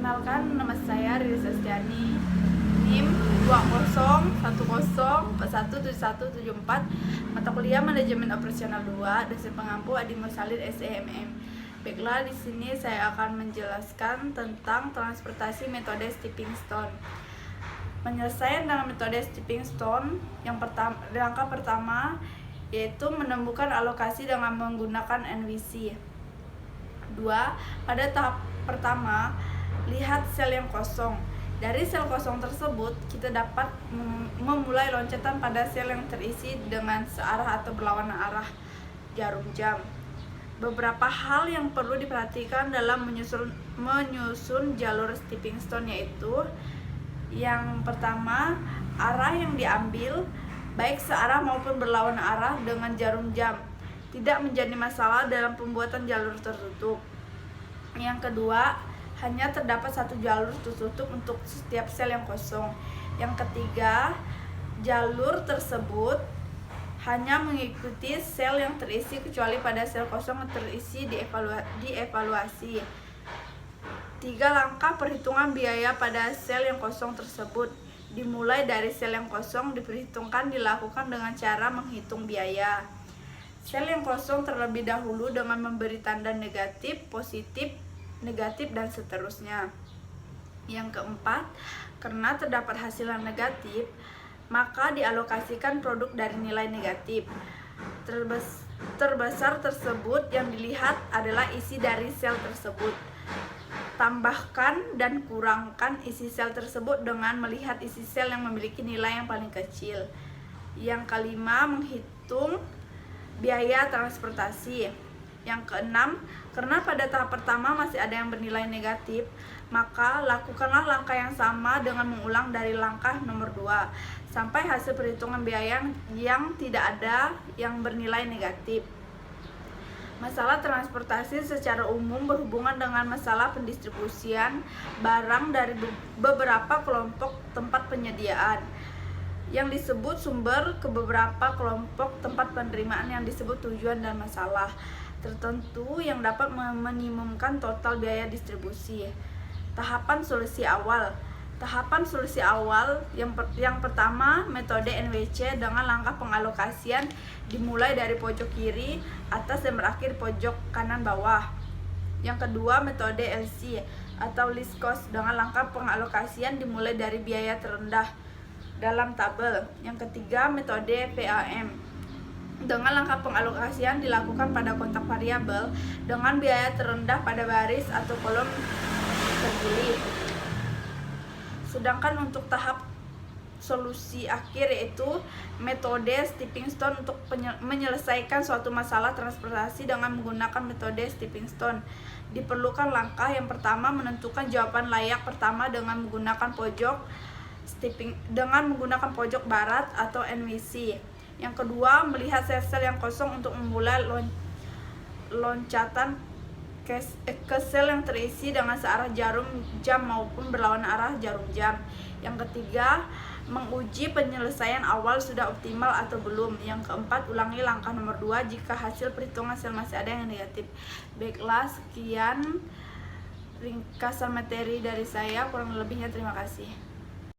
Perkenalkan, nama saya Riri Sastiani, NIM 201041717174, mata kuliah Manajemen Operasional 2, dosen pengampu Adi Mursalin SEMM. Baiklah, di sini saya akan menjelaskan tentang transportasi metode stepping stone. Penyelesaian dengan metode stepping stone, langkah pertama yaitu menemukan alokasi dengan menggunakan NVC. 2. Pada tahap pertama, lihat sel yang kosong. Dari sel kosong tersebut, kita dapat memulai loncatan pada sel yang terisi dengan searah atau berlawanan arah jarum jam. Beberapa hal yang perlu diperhatikan dalam menyusun jalur stepping stone yaitu: yang pertama, arah yang diambil, baik searah maupun berlawanan arah dengan jarum jam, tidak menjadi masalah dalam pembuatan jalur tertutup. Yang kedua, hanya terdapat satu jalur tertutup untuk setiap sel yang kosong. Yang ketiga, jalur tersebut hanya mengikuti sel yang terisi kecuali pada sel kosong yang terisi dievaluasi. 3. Langkah perhitungan biaya pada sel yang kosong tersebut. Dimulai dari sel yang kosong diperhitungkan dilakukan dengan cara menghitung biaya sel yang kosong terlebih dahulu dengan memberi tanda negatif, positif, negatif, dan seterusnya. Yang keempat, karena terdapat hasil yang negatif, maka dialokasikan produk dari nilai negatif. Terbesar tersebut yang dilihat adalah isi dari sel tersebut. Tambahkan dan kurangkan isi sel tersebut dengan melihat isi sel yang memiliki nilai yang paling kecil. Yang kelima, menghitung biaya transportasi. Yang keenam, karena pada tahap pertama masih ada yang bernilai negatif, maka lakukanlah langkah yang sama dengan mengulang dari langkah nomor 2 sampai hasil perhitungan biaya yang tidak ada yang bernilai negatif. Masalah transportasi secara umum berhubungan dengan masalah pendistribusian barang dari beberapa kelompok tempat penyediaan yang disebut sumber ke beberapa kelompok tempat penerimaan yang disebut tujuan dan masalah tertentu yang dapat meminimumkan total biaya distribusi. Tahapan solusi awal. Tahapan solusi awal yang pertama, metode NWC dengan langkah pengalokasian dimulai dari pojok kiri atas dan berakhir pojok kanan bawah. Yang kedua, metode LC atau least cost dengan langkah pengalokasian dimulai dari biaya terendah dalam tabel. Yang ketiga, metode PAM dengan langkah pengalokasian dilakukan pada kotak variabel dengan biaya terendah pada baris atau kolom terpilih. Sedangkan untuk tahap solusi akhir yaitu metode stepping stone untuk menyelesaikan suatu masalah transportasi dengan menggunakan metode stepping stone. Diperlukan langkah yang pertama, menentukan jawaban layak pertama dengan menggunakan pojok barat atau NVC. Yang kedua, melihat sel-sel yang kosong untuk memulai loncatan ke sel yang terisi dengan searah jarum jam maupun berlawanan arah jarum jam. Yang ketiga, menguji penyelesaian awal sudah optimal atau belum. Yang keempat, ulangi langkah nomor 2 jika hasil perhitungan sel masih ada yang negatif. Baiklah, sekian ringkasan materi dari saya, kurang lebihnya terima kasih.